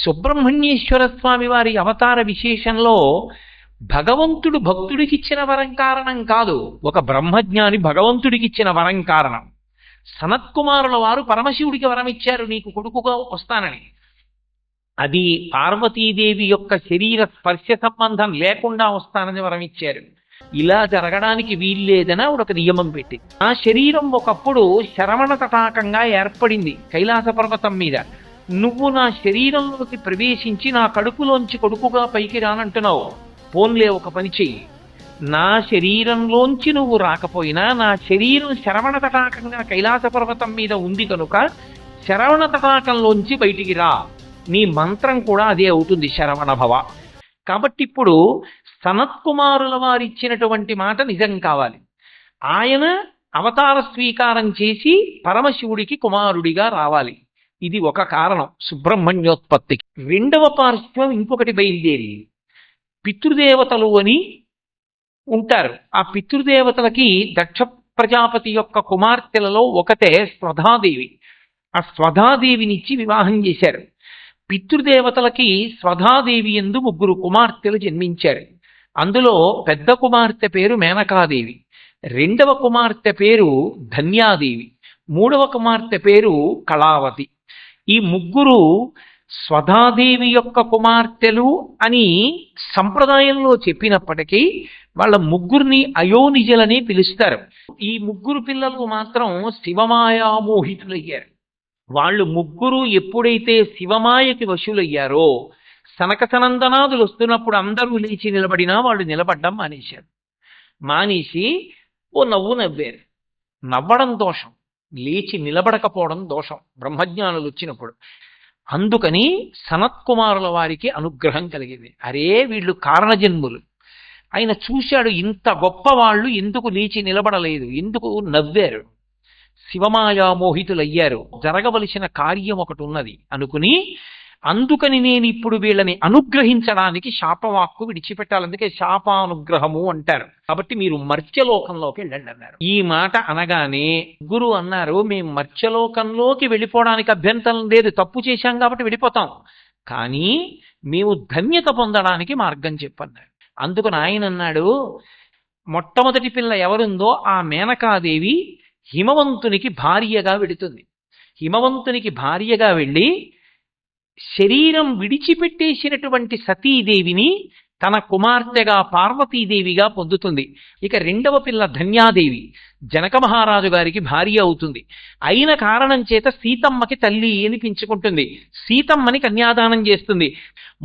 సుబ్రహ్మణ్యేశ్వర స్వామి వారి అవతార విశేషంలో భగవంతుడు భక్తుడికిచ్చిన వరం కారణం కాదు, ఒక బ్రహ్మజ్ఞాని భగవంతుడికిచ్చిన వరం కారణం. సనత్కుమారుల వారు పరమశివుడికి వరం ఇచ్చారు, నీకు కొడుకుగా వస్తానని. అది పార్వతీదేవి యొక్క శరీర స్పర్శ సంబంధం లేకుండా వస్తానని వరం ఇచ్చారు. ఇలా జరగడానికి వీల్లేదని ఆవిడ ఒక నియమం పెట్టి, ఆ శరీరం ఒకప్పుడు శరవణ తటాకంగా ఏర్పడింది కైలాస పర్వతం మీద. నువ్వు నా శరీరంలోకి ప్రవేశించి నా కడుపులోంచి కొడుకుగా పైకి రానంటున్నావు, పోన్లే ఒక పని చెయ్యి, నా శరీరంలోంచి నువ్వు రాకపోయినా నా శరీరం శరవణ తటాకంగా కైలాస పర్వతం మీద ఉంది కనుక శరవణ తటాకంలోంచి బయటికి రా, నీ మంత్రం కూడా అదే అవుతుంది, శరవణ భవ. కాబట్టి ఇప్పుడు సనత్కుమారుల వారు ఇచ్చినటువంటి మాట నిజం కావాలి. ఆయన అవతార స్వీకారం చేసి పరమశివుడికి కుమారుడిగా రావాలి. ఇది ఒక కారణం సుబ్రహ్మణ్యోత్పత్తికి. రెండవ పార్శ్వం ఇంకొకటి బయలుదేరి, పితృదేవతలు అని ఉంటారు. ఆ పితృదేవతలకి దక్ష ప్రజాపతి యొక్క కుమార్తెలలో ఒకతే స్వధాదేవి. ఆ స్వధాదేవినిచ్చి వివాహం చేశారు. పితృదేవతలకి స్వధాదేవి యందు 3 కుమార్తెలు జన్మించారు. అందులో పెద్ద కుమార్తె పేరు మేనకాదేవి, రెండవ కుమార్తె పేరు ధన్యాదేవి, మూడవ కుమార్తె పేరు కళావతి. ఈ 3 స్వధాదేవి యొక్క కుమార్తెలు అని సంప్రదాయంలో చెప్పినప్పటికీ వాళ్ళ 3 అయోనిజలని పిలుస్తారు. ఈ 3 పిల్లలు మాత్రం శివమాయామోహితులయ్యారు. వాళ్ళు 3 ఎప్పుడైతే శివమాయకి వశులయ్యారో, సనక సనందనాదులు వస్తున్నప్పుడు అందరూ లేచి నిలబడినా వాళ్ళు నిలబడ్డం మానేశారు. మానేసి ఓ నవ్వు నవ్వారు. నవ్వడం దోషం, లేచి నిలబడకపోవడం దోషం బ్రహ్మజ్ఞానులు వచ్చినప్పుడు. అందుకని సనత్కుమారుల వారికి అనుగ్రహం కలిగింది. అరే వీళ్ళు కారణజన్ములు. ఆయన చూశాడు, ఇంత గొప్ప వాళ్ళు ఎందుకు లేచి నిలబడలేదు, ఎందుకు నవ్వారు, శివమాయామోహితులయ్యారు, జరగవలసిన కార్యం ఒకటి ఉన్నది అనుకుని, అందుకని నేను ఇప్పుడు వీళ్ళని అనుగ్రహించడానికి శాపవాక్కు విడిచిపెట్టాలి, అందుకే శాపానుగ్రహము అంటారు. కాబట్టి మీరు మర్త్యలోకంలోకి వెళ్ళండి అన్నారు. ఈ మాట అనగానే గురువు అన్నారు, మేము మర్త్యలోకంలోకి వెళ్ళిపోవడానికి అభ్యంతరం లేదు, తప్పు చేశాం కాబట్టి వెళ్ళిపోతాం, కానీ మేము ధన్యత పొందడానికి మార్గం చెప్పన్నారు. అందుకని ఆయన అన్నాడు, మొట్టమొదటి పిల్ల ఎవరుందో ఆ మేనకాదేవి హిమవంతునికి భార్యగా వెడుతుంది. హిమవంతునికి భార్యగా వెళ్ళి శరీరం విడిచిపెట్టేసినటువంటి సతీదేవిని తన కుమార్తెగా పార్వతీదేవిగా పొందుతుంది. ఇక రెండవ పిల్ల ధన్యాదేవి జనక మహారాజు గారికి భార్య అవుతుంది. అయిన కారణం చేత సీతమ్మకి తల్లి అనిపించుకుంటుంది, సీతమ్మని కన్యాదానం చేస్తుంది.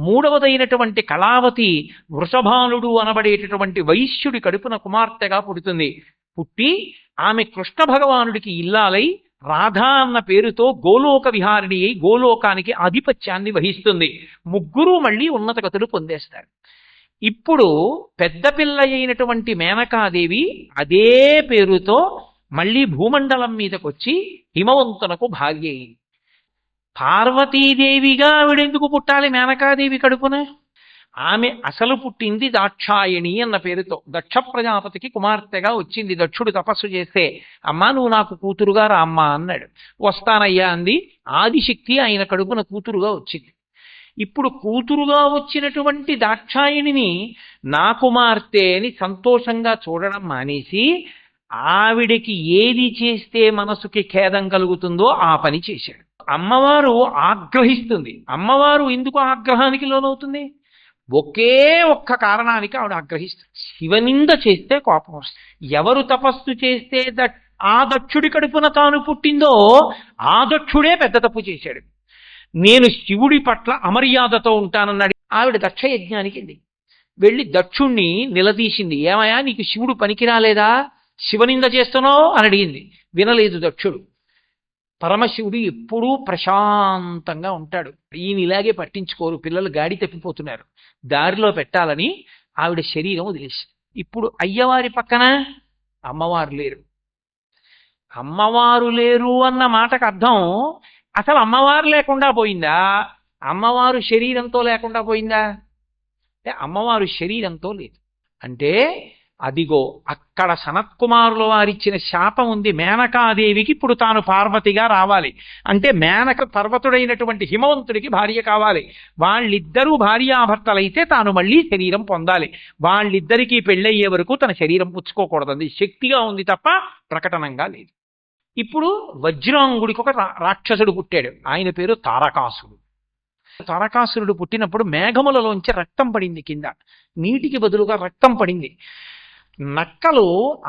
మూడవదైనటువంటి కళావతి వృషభానుడు అనబడేటటువంటి వైశ్యుడి కడుపున కుమార్తెగా పుడుతుంది. పుట్టి ఆమె కృష్ణ భగవానుడికి ఇల్లాలై రాధా అన్న పేరుతో గోలోక విహారిణి అయి గోలోకానికి ఆధిపత్యాన్ని వహిస్తుంది. 3 మళ్ళీ ఉన్నత గతులు పొందేస్తారు. ఇప్పుడు పెద్ద పిల్ల అయినటువంటి మేనకాదేవి అదే పేరుతో మళ్ళీ భూమండలం మీదకి వచ్చి హిమవంతునకు భార్య అయింది. పార్వతీదేవిగా ఆవిడెందుకు పుట్టాలి మేనకాదేవి కడుపున? ఆమె అసలు పుట్టింది దాక్షాయణి అన్న పేరుతో, దక్ష ప్రజాపతికి కుమార్తెగా వచ్చింది. దక్షుడు తపస్సు చేస్తే, అమ్మా నువ్వు నాకు కూతురుగా రా అమ్మా అన్నాడు. వస్తానయ్యా అంది. ఆదిశక్తి ఆయన కడుపున కూతురుగా వచ్చింది. ఇప్పుడు కూతురుగా వచ్చినటువంటి దాక్షాయణిని నా కుమార్తె అని సంతోషంగా చూడడం మానేసి, ఆవిడికి ఏది చేస్తే మనసుకి ఖేదం కలుగుతుందో ఆ పని చేశాడు. అమ్మవారు ఆగ్రహిస్తుంది. అమ్మవారు ఎందుకు ఆగ్రహానికి లోనవుతుంది? ఒకే ఒక్క కారణానికి ఆవిడ ఆగ్రహిస్తుంది. శివనింద చేస్తే కోపం వస్తుంది. ఎవరు తపస్సు చేస్తే ఆ దక్షుడి కడుపున తాను పుట్టిందో ఆ దక్షుడే పెద్ద తప్పు చేశాడు. నేను శివుడి పట్ల అమర్యాదతో ఉంటానన్నాడు. ఆవిడ దక్ష యజ్ఞానికి వెళ్ళి దక్షుణ్ణి నిలదీసింది. ఏమయ్యా నీకు శివుడు పనికి రాలేదా, శివనింద చేస్తున్నావు అని అడిగింది. వినలేదు దక్షుడు. పరమశివుడు ఎప్పుడూ ప్రశాంతంగా ఉంటాడు. ఈయన ఇలాగే పట్టించుకోరు, పిల్లలు గాడి తప్పిపోతున్నారు, దారిలో పెట్టాలని ఆవిడ శరీరం వదిలేసి. ఇప్పుడు అయ్యవారి పక్కన అమ్మవారు లేరు. అమ్మవారు లేరు అన్న మాటకు అర్థం అసలు అమ్మవారు లేకుండా పోయిందా, అమ్మవారు శరీరంతో లేకుండా పోయిందా? అంటే అమ్మవారు శరీరంతో లేదు. అంటే అదిగో అక్కడ సనత్కుమారుల వారిచ్చిన శాపం ఉంది. మేనకాదేవికి ఇప్పుడు తాను పార్వతిగా రావాలి అంటే మేనక పర్వతుడైనటువంటి హిమవంతుడికి భార్య కావాలి. వాళ్ళిద్దరూ భార్యాభర్తలైతే తాను మళ్ళీ శరీరం పొందాలి. వాళ్ళిద్దరికీ పెళ్ళయ్యే వరకు తన శరీరం పుచ్చుకోకూడదు. శక్తిగా ఉంది తప్ప ప్రకటనంగా లేదు. ఇప్పుడు వజ్రాంగుడికి ఒక రాక్షసుడు పుట్టాడు. ఆయన పేరు తారకాసుడు. తారకాసురుడు పుట్టినప్పుడు మేఘములలోంచి రక్తం పడింది. కింద నీటికి బదులుగా రక్తం పడింది. నక్కలు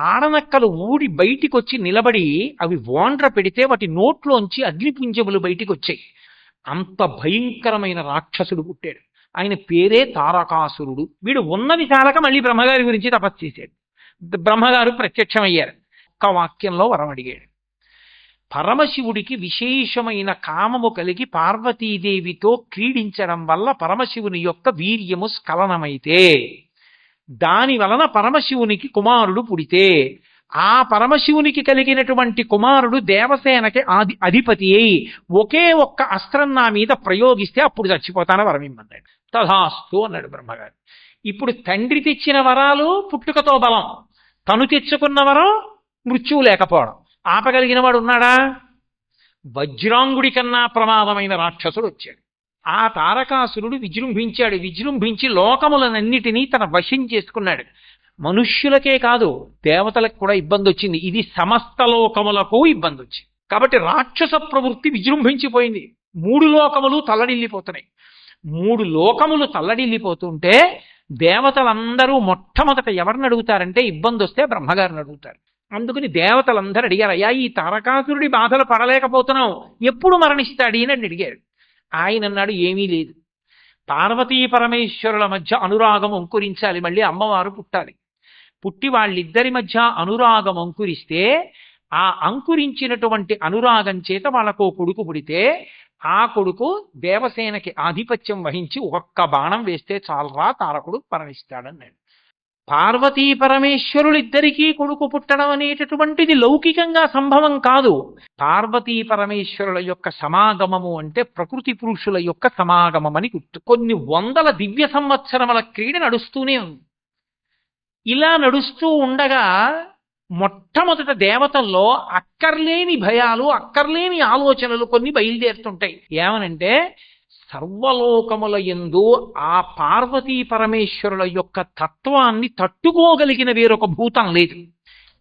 ఆడనక్కలు ఊడి బయటికి వచ్చి నిలబడి అవి ఓండ్ర పెడితే వాటి నోట్లోంచి అగ్నిపుంజములు బయటికి వచ్చాయి. అంత భయంకరమైన రాక్షసుడు పుట్టాడు. ఆయన పేరే తారకాసురుడు. వీడు ఉన్నది చాలక మళ్ళీ బ్రహ్మగారి గురించి తపస్సు చేశాడు. బ్రహ్మగారు ప్రత్యక్షమయ్యారు. ఒక్క వాక్యంలో వరం అడిగాడు. పరమశివుడికి విశేషమైన కామము కలిగి పార్వతీదేవితో క్రీడించడం వల్ల పరమశివుని యొక్క వీర్యము స్ఖలనమైతే దాని వలన పరమశివునికి కుమారుడు పుడితే ఆ పరమశివునికి కలిగినటువంటి కుమారుడు దేవసేనకి అధిపతి అయి ఒకే ఒక్క అస్త్రం నా మీద ప్రయోగిస్తే అప్పుడు చచ్చిపోతాను వరం ఇమ్మన్నాడు. తథాస్తు అన్నాడు బ్రహ్మగారు. ఇప్పుడు తండ్రి తెచ్చిన వరాలు పుట్టుకతో బలం, తను తెచ్చుకున్న వరం మృత్యువు లేకపోవడం. ఆపగలిగిన వాడు ఉన్నాడా? వజ్రాంగుడి కన్నా ప్రమాదమైన రాక్షసుడు వచ్చాడు. ఆ తారకాసురుడు విజృంభించాడు. విజృంభించి లోకములనన్నిటినీ తన వశం చేసుకున్నాడు. మనుష్యులకే కాదు దేవతలకు కూడా ఇబ్బంది వచ్చింది. ఇది సమస్త లోకములకు ఇబ్బంది వచ్చింది. కాబట్టి రాక్షస ప్రవృత్తి విజృంభించిపోయింది. 3 లోకములు తల్లడిల్లిపోతున్నాయి. 3 లోకములు తల్లడిల్లిపోతుంటే దేవతలందరూ మొట్టమొదట ఎవరిని అడుగుతారంటే ఇబ్బంది వస్తే బ్రహ్మగారిని అడుగుతారు. అందుకని దేవతలందరూ అడిగారు, అయ్యా ఈ తారకాసురుడి బాధలు పడలేకపోతున్నాం, ఎప్పుడు మరణిస్తాడు అని అడిగారు. ఆయన అన్నాడు, ఏమీ లేదు, పార్వతీ పరమేశ్వరుల మధ్య అనురాగం అంకురించాలి, మళ్ళీ అమ్మవారు పుట్టాలి. పుట్టి వాళ్ళిద్దరి మధ్య అనురాగం అంకురిస్తే ఆ అంకురించినటువంటి అనురాగం చేత వాళ్ళకు కొడుకు పుడితే ఆ కొడుకు దేవసేనకి ఆధిపత్యం వహించి ఒక్క బాణం వేస్తే చాలరా తారకుడు మరణిస్తాడన్నాడు. పార్వతీ పరమేశ్వరులిద్దరికీ కొడుకు పుట్టడం అనేటటువంటిది లౌకికంగా సంభవం కాదు. పార్వతీ పరమేశ్వరుల యొక్క సమాగమము అంటే ప్రకృతి పురుషుల యొక్క సమాగమం అని గుర్తు. కొన్ని వందల దివ్య సంవత్సరముల క్రీడ నడుస్తూనే ఉంది. ఇలా నడుస్తూ ఉండగా మొట్టమొదట దేవతల్లో అక్కర్లేని భయాలు, అక్కర్లేని ఆలోచనలు కొన్ని బయలుదేరుతుంటాయి. ఏమనంటే సర్వలోకముల యందు ఆ పార్వతీ పరమేశ్వరుల యొక్క తత్వాన్ని తట్టుకోగలిగిన వేరొక భూతం లేదు.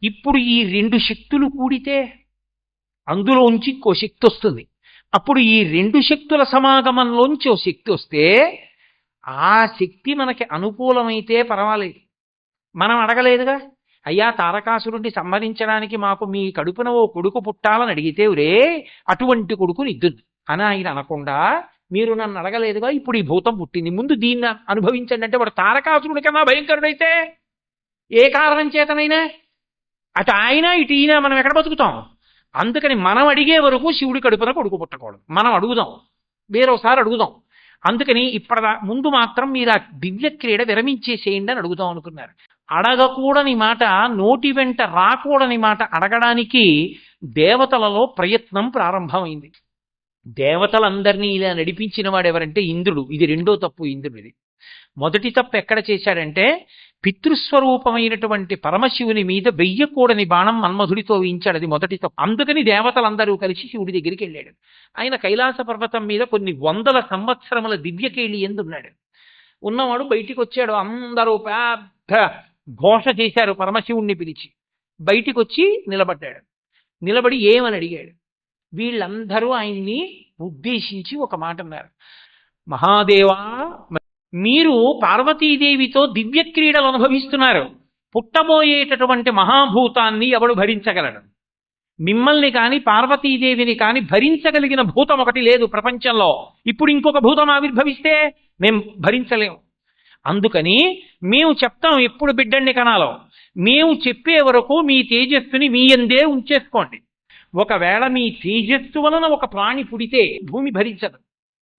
ఇప్పుడు ఈ 2 శక్తులు కూడితే అందులోంచి ఇంకో శక్తి వస్తుంది. అప్పుడు ఈ 2 శక్తుల సమాగమంలోంచి ఓ శక్తి వస్తే ఆ శక్తి మనకి అనుకూలమైతే పర్వాలేదు. మనం అడగలేదుగా, అయ్యా తారకాసురుడిని సంహరించడానికి మాకు మీ కడుపున ఓ కొడుకు పుట్టాలని అడిగితే ఒరే అటువంటి కొడుకుని ఇద్దును అని ఆయన అనకుండా, మీరు నన్ను అడగలేదుగా, ఇప్పుడు ఈ భూతం పుట్టింది, ముందు దీన్ని అనుభవించండి అంటే వాడు తారకాసురుడి కన్నా భయంకరుడైతే ఏ కారణం చేతనైనా అటు ఆయన ఇటు ఈయన మనం ఎక్కడ బతుకుతాం? అందుకని మనం అడిగే వరకు శివుడి కడుపున కొడుకు పుట్టకూడదు. మనం అడుగుదాం, వేరోసారి అడుగుదాం. అందుకని ముందు మాత్రం మీరు ఆ దివ్య క్రీడ విరమించేసేయండి అని అడుగుదాం అనుకున్నారు. అడగకూడని మాట, నోటి వెంట రాకూడని మాట అడగడానికి దేవతలలో ప్రయత్నం ప్రారంభమైంది. దేవతలందరినీ ఇలా నడిపించిన వాడు ఎవరంటే ఇంద్రుడు. ఇది 2వ తప్పు ఇంద్రుడిది. మొదటి తప్పు ఎక్కడ చేశాడంటే పితృస్వరూపమైనటువంటి పరమశివుని మీద వెయ్యకూడని బాణం మన్మధుడితో వేయించాడు. అది మొదటి తప్పు. అందుకని దేవతలందరూ కలిసి శివుడి దగ్గరికి వెళ్ళాడు. ఆయన కైలాస పర్వతం మీద కొన్ని వందల సంవత్సరముల దివ్యకేళి ఎందున్నాడు. ఉన్నవాడు బయటికి వచ్చాడు. అందరూ పెద్ద ఘోష చేశారు. పరమశివుణ్ణి పిలిచి బయటికి వచ్చి నిలబడ్డాడు. నిలబడి ఏమని అడిగాడు. వీళ్ళందరూ ఆయన్ని ఉద్దేశించి ఒక మాట అన్నారు. మహాదేవా, మీరు పార్వతీదేవితో దివ్య క్రీడలు అనుభవిస్తున్నారు. పుట్టబోయేటటువంటి మహాభూతాన్ని ఎవడు భరించగలడు? మిమ్మల్ని కాని పార్వతీదేవిని కాని భరించగలిగిన భూతం ఒకటి లేదు ప్రపంచంలో. ఇప్పుడు ఇంకొక భూతం ఆవిర్భవిస్తే మేము భరించలేము. అందుకని మేము చెప్తాం ఎప్పుడు బిడ్డల్ని కనాలో. మేము చెప్పే వరకు మీ తేజస్సుని మీ యందే ఉంచేసుకోండి. ఒకవేళ మీ తేజస్సు వలన ఒక ప్రాణి పుడితే భూమి భరించదు,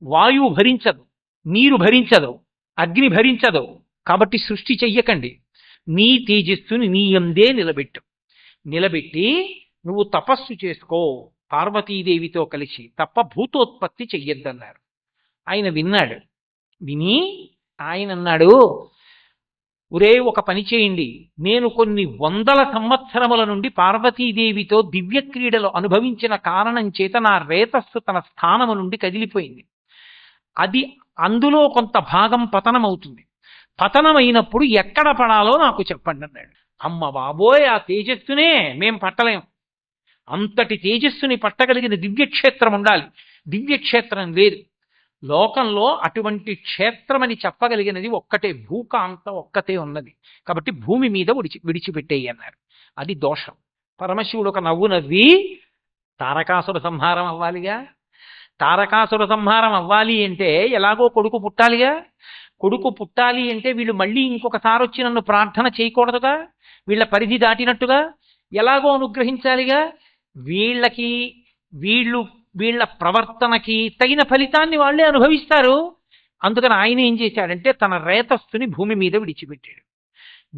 వాయువు భరించదు, నీరు భరించదు, అగ్ని భరించదు. కాబట్టి సృష్టి చెయ్యకండి. నీ తేజస్సుని నీ యందే నిలబెట్టి నువ్వు తపస్సు చేసుకో పార్వతీదేవితో కలిసి, తప్ప భూతోత్పత్తి చెయ్యొద్దన్నారు. ఆయన విన్నాడు. విని ఆయన అన్నాడు, ఒరే ఒక పని చేయండి, నేను కొన్ని వందల సంవత్సరముల నుండి పార్వతీదేవితో దివ్య క్రీడలు అనుభవించిన కారణం చేత నా రేతస్సు తన స్థానము నుండి కదిలిపోయింది. అది అందులో కొంత భాగం పతనమవుతుంది. పతనమైనప్పుడు ఎక్కడ పడాలో నాకు చెప్పండి అన్నాడు. అమ్మ బాబోయ్, ఆ తేజస్సునే మేం పట్టలేం. అంతటి తేజస్సుని పట్టగలిగిన దివ్యక్షేత్రం ఉండాలి. దివ్యక్షేత్రం లేదు లోకంలో. అటువంటి క్షేత్రమని చెప్పగలిగినది ఒక్కటే, భూకాంత ఒక్కతే ఉన్నది. కాబట్టి భూమి మీద విడిచిపెట్టేయి అన్నారు. అది దోషం. పరమశివుడు ఒక నవ్వు నవ్వి, తారకాసుర సంహారం అవ్వాలిగా. తారకాసుర సంహారం అవ్వాలి అంటే ఎలాగో కొడుకు పుట్టాలిగా. కొడుకు పుట్టాలి అంటే వీళ్ళు మళ్ళీ ఇంకొకసారి వచ్చి నన్ను ప్రార్థన చేయకూడదుగా, వీళ్ళ పరిధి దాటినట్టుగా ఎలాగో అనుగ్రహించాలిగా. వీళ్ళ ప్రవర్తనకి తగిన ఫలితాన్ని వాళ్ళే అనుభవిస్తారు. అందుకని ఆయన ఏం చేశాడంటే తన రేతస్సుని భూమి మీద విడిచిపెట్టాడు.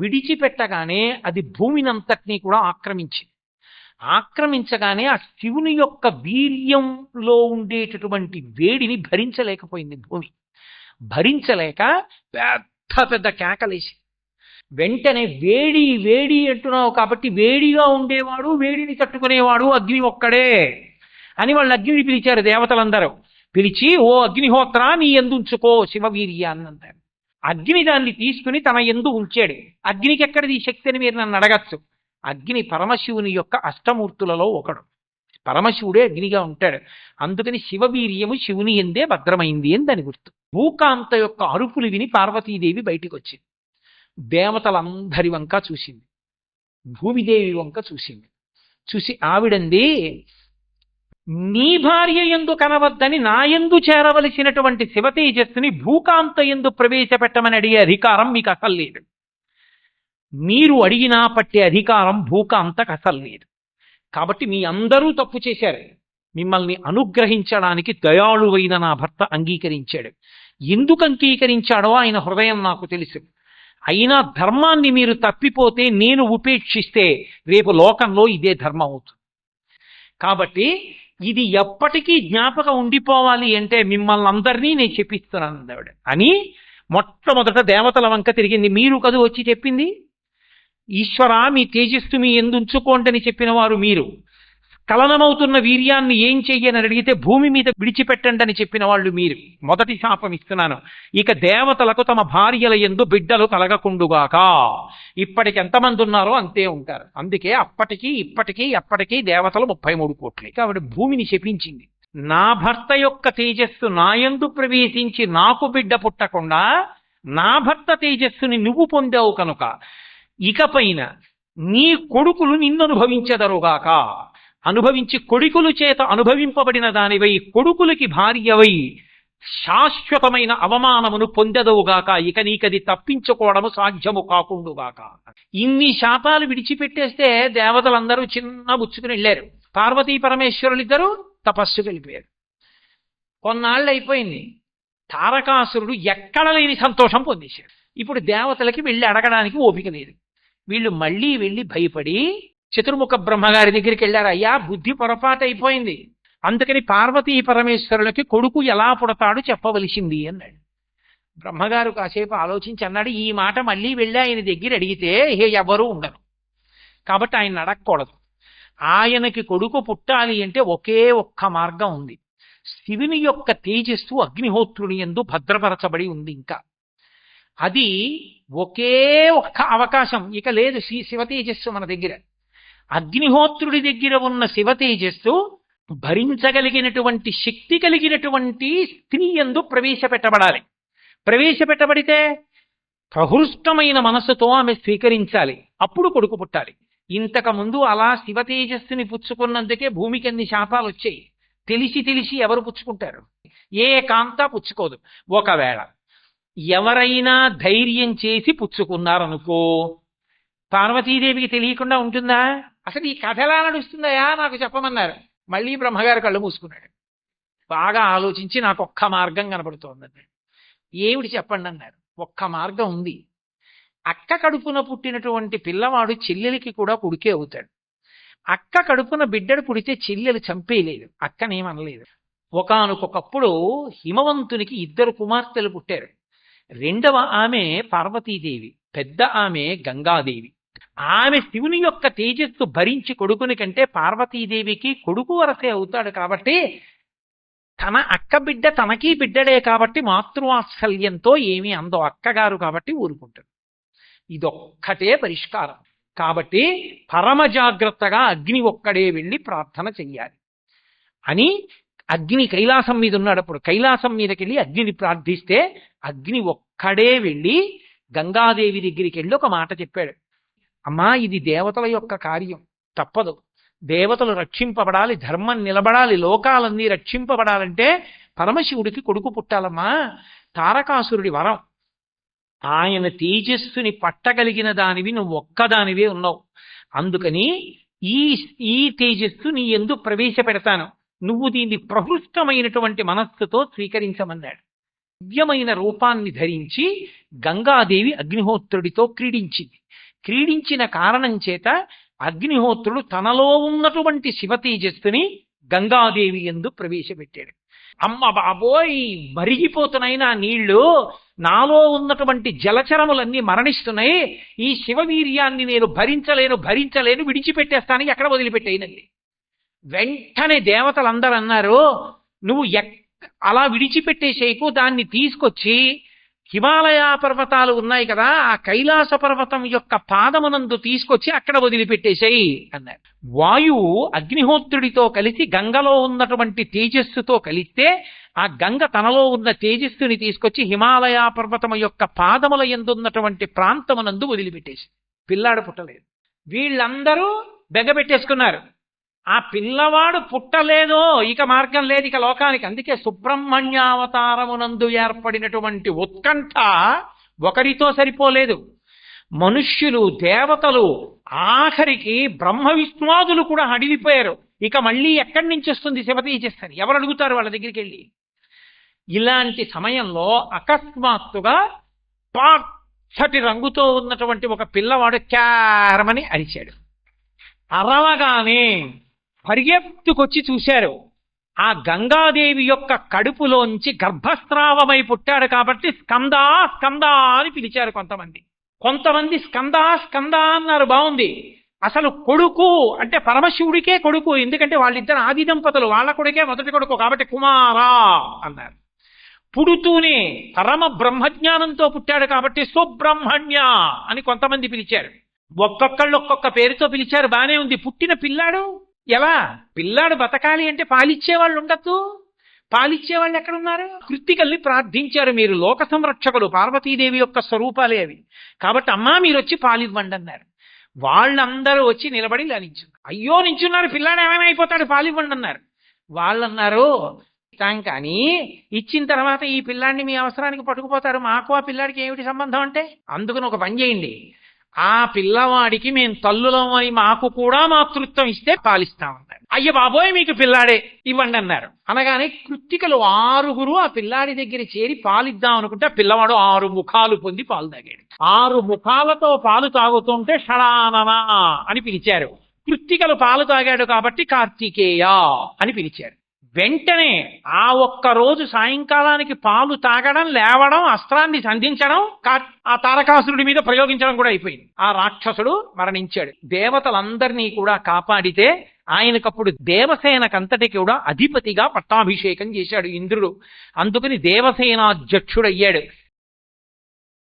విడిచిపెట్టగానే అది భూమినంతటినీ కూడా ఆక్రమించగానే ఆ శివుని యొక్క వీర్యంలో ఉండేటటువంటి వేడిని భరించలేకపోయింది భూమి. భరించలేక పెద్ద పెద్ద కేకలేసి, వెంటనే వేడి వేడి అంటున్నావు కాబట్టి వేడిగా ఉండేవాడు, వేడిని తట్టుకునేవాడు అగ్ని ఒక్కడే అని వాళ్ళు అగ్నిని పిలిచారు. దేవతలందరూ పిలిచి, ఓ అగ్నిహోత్ర నీ యందు ఉంచుకో శివవీర్యాన్ని అన్నారు. అగ్ని దాన్ని తీసుకుని తన యందు ఉంచాడు. అగ్నికి ఎక్కడిది ఈ శక్తి అని మీరు నన్ను అడగచ్చు. అగ్ని పరమశివుని యొక్క అష్టమూర్తులలో ఒకడు. పరమశివుడే అగ్నిగా ఉంటాడు. అందుకని శివవీర్యము శివుని ఎందే భద్రమైంది అని దాని గుర్తు. భూకాంత యొక్క అరుపులు విని పార్వతీదేవి బయటికి వచ్చింది. దేవతలందరి వంక చూసింది, భూమిదేవి వంక చూసింది. చూసి ఆవిడంది, నీ భార్య యందు కనవద్దని నా యందు చేరవలసినటువంటి శివతేజస్సుని భూకాంత యందు ప్రవేశపెట్టమని అడిగే అధికారం మీకు అసలు లేదు. మీరు అడిగినా పట్టే అధికారం భూకాంతకు అసలు లేదు. కాబట్టి మీ అందరూ తప్పు చేశారు. మిమ్మల్ని అనుగ్రహించడానికి దయాళువైన నా భర్త అంగీకరించాడు. ఎందుకు అంగీకరించాడో ఆయన హృదయం నాకు తెలుసు. అయినా ధర్మాన్ని మీరు తప్పిపోతే, నేను ఉపేక్షిస్తే రేపు లోకంలో ఇదే ధర్మం అవుతుంది. కాబట్టి ఇది ఎప్పటికీ జ్ఞాపకం ఉండిపోవాలి అంటే మిమ్మల్ని అందరినీ నేను చెప్పిస్తున్నాను ఆవిడ అని మొట్టమొదట దేవతల వంక తిరిగింది. మీరు కదు వచ్చి చెప్పింది, ఈశ్వర మీ తేజస్సు మీ యందు ఉంచుకోండి అని చెప్పిన వారు మీరు. స్ఖలనమవుతున్న వీర్యాన్ని ఏం చెయ్యని అడిగితే భూమి మీద విడిచిపెట్టండి అని చెప్పిన వాళ్ళు మీరు. మొదటి శాపం ఇస్తున్నాను, ఇక దేవతలకు తమ భార్యల యందు బిడ్డలు కలగకుండుగాక. ఇప్పటికి ఎంతమంది ఉన్నారో అంతే ఉంటారు. అందుకే అప్పటికీ ఇప్పటికీ ఎప్పటికీ దేవతలు 33 కోట్లు. కాబట్టి భూమిని శపించింది. నా భర్త యొక్క తేజస్సు నా యందు ప్రవేశించి నాకు బిడ్డ పుట్టకుండా నా భర్త తేజస్సుని నువ్వు పొందావు కనుక ఇకపైన నీ కొడుకులు నిన్ను అనుభవించెదరుగాక. అనుభవించి కొడుకుల చేత అనుభవింపబడిన దానివై కొడుకులకి భార్యవై శాశ్వతమైన అవమానమును పొందెదవుగాక. ఇక నీకది తప్పించుకోవడము సాధ్యము కాకుండుగాక. ఇన్ని శాపాలు విడిచిపెట్టేస్తే దేవతలందరూ చిన్న బుచ్చుకుని వెళ్ళారు. పార్వతీ పరమేశ్వరులిద్దరూ తపస్సుకు వెళ్ళిపోయారు. కొన్నాళ్ళు అయిపోయింది. తారకాసురుడు ఎక్కడ లేని సంతోషం పొందేశాడు. ఇప్పుడు దేవతలకి వెళ్ళి అడగడానికి ఓపిక లేదు. వీళ్ళు మళ్ళీ వెళ్ళి భయపడి చతుర్ముఖ బ్రహ్మగారి దగ్గరికి వెళ్ళారు. అయ్యా, బుద్ధి పొరపాటు అయిపోయింది, అందుకని పార్వతీ పరమేశ్వరులకి కొడుకు ఎలా పుడతాడు చెప్పవలసింది అన్నాడు. బ్రహ్మగారు కాసేపు ఆలోచించి అన్నాడు, ఈ మాట మళ్ళీ వెళ్ళి ఆయన దగ్గర అడిగితే ఎవరూ ఉండరు, కాబట్టి ఆయన అడగకూడదు. ఆయనకి కొడుకు పుట్టాలి అంటే ఒకే ఒక్క మార్గం ఉంది. శివుని యొక్క తేజస్సు అగ్నిహోత్రుని యందు భద్రపరచబడి ఉంది. ఇంకా అది ఒకే ఒక్క అవకాశం, ఇక లేదు శివ తేజస్సు మన దగ్గర. అగ్నిహోత్రుడి దగ్గర ఉన్న శివ తేజస్సు భరించగలిగినటువంటి శక్తి కలిగినటువంటి స్త్రీ యందు ప్రవేశపెట్టబడాలి. ప్రవేశపెట్టబడితే ప్రహృష్టమైన మనస్సుతో ఆమె స్వీకరించాలి. అప్పుడు కొడుకు పుట్టాలి. ఇంతకుముందు అలా శివ తేజస్సుని పుచ్చుకున్నందుకే భూమికి అన్ని శాపాలు వచ్చాయి. తెలిసి ఎవరు పుచ్చుకుంటారు? ఏ కాంత పుచ్చుకోదు. ఒకవేళ ఎవరైనా ధైర్యం చేసి పుచ్చుకున్నారనుకో, పార్వతీదేవికి తెలియకుండా ఉంటుందా? అసలు ఈ కథ ఎలా నడుస్తుందయా నాకు చెప్పమన్నారు. మళ్ళీ బ్రహ్మగారు కళ్ళు మూసుకున్నాడు. బాగా ఆలోచించి నాకు ఒక్క మార్గం కనబడుతోందన్నాడు. ఏమిటి చెప్పండి అన్నారు. ఒక్క మార్గం ఉంది. అక్క కడుపున పుట్టినటువంటి పిల్లవాడు చెల్లెలికి కూడా కొడుకే అవుతాడు. అక్క కడుపున బిడ్డడు పుడితే చెల్లెలు చంపేయలేదు, అక్కనేమనలేదు. ఒకానొకప్పుడు హిమవంతునికి 2 కుమార్తెలు పుట్టారు. రెండవ ఆమె పార్వతీదేవి, పెద్ద ఆమె గంగాదేవి. ఆమె శివుని యొక్క తేజస్సు భరించి కొడుకుని కంటే పార్వతీదేవికి కొడుకు వరసే అవుతాడు కాబట్టి తన అక్క బిడ్డ తనకీ బిడ్డడే కాబట్టి మాతృవాత్సల్యంతో ఏమీ అందో, అక్కగారు కాబట్టి ఊరుకుంటాడు. ఇదొక్కటే పరిష్కారం. కాబట్టి పరమ జాగ్రత్తగా అగ్ని ఒక్కడే వెళ్ళి ప్రార్థన చెయ్యాలి అని అగ్ని కైలాసం మీద ఉన్నాడు. అప్పుడు కైలాసం మీదకి వెళ్ళి అగ్నిని ప్రార్థిస్తే అగ్ని ఒక్కడే వెళ్ళి గంగాదేవి దగ్గరికి వెళ్ళి ఒక మాట చెప్పాడు. అమ్మా, ఇది దేవతల యొక్క కార్యం, తప్పదు. దేవతలు రక్షింపబడాలి, ధర్మం నిలబడాలి, లోకాలన్నీ రక్షింపబడాలంటే పరమశివుడికి కొడుకు పుట్టాలమ్మా. తారకాసురుడి వరం. ఆయన తేజస్సుని పట్టగలిగిన దానివి నువ్వు ఒక్కదానివే ఉన్నావు. అందుకని ఈ తేజస్సు నీ యందు ప్రవేశపెడతాను, నువ్వు దీన్ని ప్రహృష్టమైనటువంటి మనస్సుతో స్వీకరించమన్నాడు. దివ్యమైన రూపాన్ని ధరించి గంగాదేవి అగ్నిహోత్రుడితో క్రీడించింది. క్రీడించిన కారణం చేత అగ్నిహోత్రుడు తనలో ఉన్నటువంటి శివ తేజస్సుని గంగాదేవి యందు ప్రవేశపెట్టాడు. అమ్మ బాబోయ్, మరిగిపోతున్నాయి నా నీళ్లు, నాలో ఉన్నటువంటి జలచరములన్నీ మరణిస్తున్నాయి, ఈ శివవీర్యాన్ని నేను భరించలేను, విడిచిపెట్టేస్తాను, ఎక్కడ వదిలిపెట్టేయనండి. వెంటనే దేవతలందరూ అన్నారు, నువ్వు అలా విడిచిపెట్టేసేకు, దాన్ని తీసుకొచ్చి హిమాలయ పర్వతాలు ఉన్నాయి కదా, ఆ కైలాస పర్వతం యొక్క పాదమునందు తీసుకొచ్చి అక్కడ వదిలిపెట్టేసేయి అన్నారు. వాయువు అగ్నిహోత్రుడితో కలిసి గంగలో ఉన్నటువంటి తేజస్సుతో కలిస్తే ఆ గంగ తనలో ఉన్న తేజస్సుని తీసుకొచ్చి హిమాలయ పర్వతము యొక్క పాదముల యందున్నటువంటి ప్రాంతమునందు వదిలిపెట్టేసి పిల్లాడు పుట్టలేదు. వీళ్ళందరూ బెగబెట్టేసుకున్నారు. ఆ పిల్లవాడు పుట్టలేదో ఇక మార్గం లేదు ఇక లోకానికి. అందుకే సుబ్రహ్మణ్యావతారమునందు ఏర్పడినటువంటి ఉత్కంఠ ఒకరితో సరిపోలేదు. మనుష్యులు, దేవతలు, ఆఖరికి బ్రహ్మ విష్ణువాదులు కూడా అడిగిపోయారు. ఇక మళ్ళీ ఎక్కడి నుంచి వస్తుంది శివతేజస్సు? ఎవరు అడుగుతారు వాళ్ళ దగ్గరికి వెళ్ళి? ఇలాంటి సమయంలో అకస్మాత్తుగా పచ్చటి రంగుతో ఉన్నటువంటి ఒక పిల్లవాడు క్యారమని అరిచాడు. అరవగానే పరిగెత్తుకొచ్చి చూశారు. ఆ గంగాదేవి యొక్క కడుపులోంచి గర్భస్రావమై పుట్టాడు కాబట్టి స్కందా స్కందా అని పిలిచారు కొంతమంది స్కందా స్కందా అన్నారు. బాగుంది. అసలు కొడుకు అంటే పరమశివుడికే కొడుకు, ఎందుకంటే వాళ్ళిద్దరు ఆది దంపతులు, వాళ్ళ కొడుకే మొదటి కొడుకు కాబట్టి కుమారా అన్నారు. పుడుతూనే పరమ బ్రహ్మజ్ఞానంతో పుట్టాడు కాబట్టి సుబ్రహ్మణ్య అని కొంతమంది పిలిచారు. ఒక్కొక్కళ్ళు ఒక్కొక్క పేరుతో పిలిచారు, బానే ఉంది. పుట్టిన పిల్లాడు ఎలా? పిల్లాడు బతకాలి అంటే పాలిచ్చేవాళ్ళు ఉండద్దు. పాలిచ్చేవాళ్ళు ఎక్కడున్నారు? కృత్తికల్ని ప్రార్థించారు, మీరు లోక సంరక్షకులు, పార్వతీదేవి యొక్క స్వరూపాలే అవి, కాబట్టి అమ్మా మీరు వచ్చి పాలివ్వండి అన్నారు. వాళ్ళందరూ వచ్చి నిలబడి నించున్నారు. అయ్యో నించున్నారు, పిల్లాడు ఏమైనా అయిపోతాడు, పాలివ్వండి అన్నారు. వాళ్ళన్నారు, ఇస్తాం కానీ ఇచ్చిన తర్వాత ఈ పిల్లాడిని మీ అవసరానికి పట్టుకుపోతారు, మాకు ఆ పిల్లాడికి ఏమిటి సంబంధం అంటే, అందుకని ఒక పని చేయండి, ఆ పిల్లవాడికి మేము తల్లులం అని మాకు కూడా మాతృత్వం ఇస్తే పాలిస్తామన్నారు. అయ్య బాబోయ్ మీకు పిల్లాడే ఇవ్వండి అన్నారు. అనగానే కృత్తికలు 6 ఆ పిల్లాడి దగ్గర చేరి పాలిద్దాం అనుకుంటే పిల్లవాడు 6 ముఖాలు పొంది పాలు తాగాడు. 6 ముఖాలతో పాలు తాగుతుంటే షడాననా అని పిలిచారు. కృత్తికలు పాలు తాగాడు కాబట్టి కార్తికేయ అని పిలిచారు. వెంటనే ఆ ఒక్కరోజు సాయంకాలానికి పాలు తాగడం, లేవడం, అస్త్రాన్ని సంధించడం, ఆ తారకాసురుడి మీద ప్రయోగించడం కూడా అయిపోయింది. ఆ రాక్షసుడు మరణించాడు. దేవతలందరినీ కూడా కాపాడితే ఆయనకప్పుడు దేవసేనకంతటి కూడా అధిపతిగా పట్టాభిషేకం చేశాడు ఇంద్రుడు. అందుకని దేవసేనాధ్యక్షుడయ్యాడు.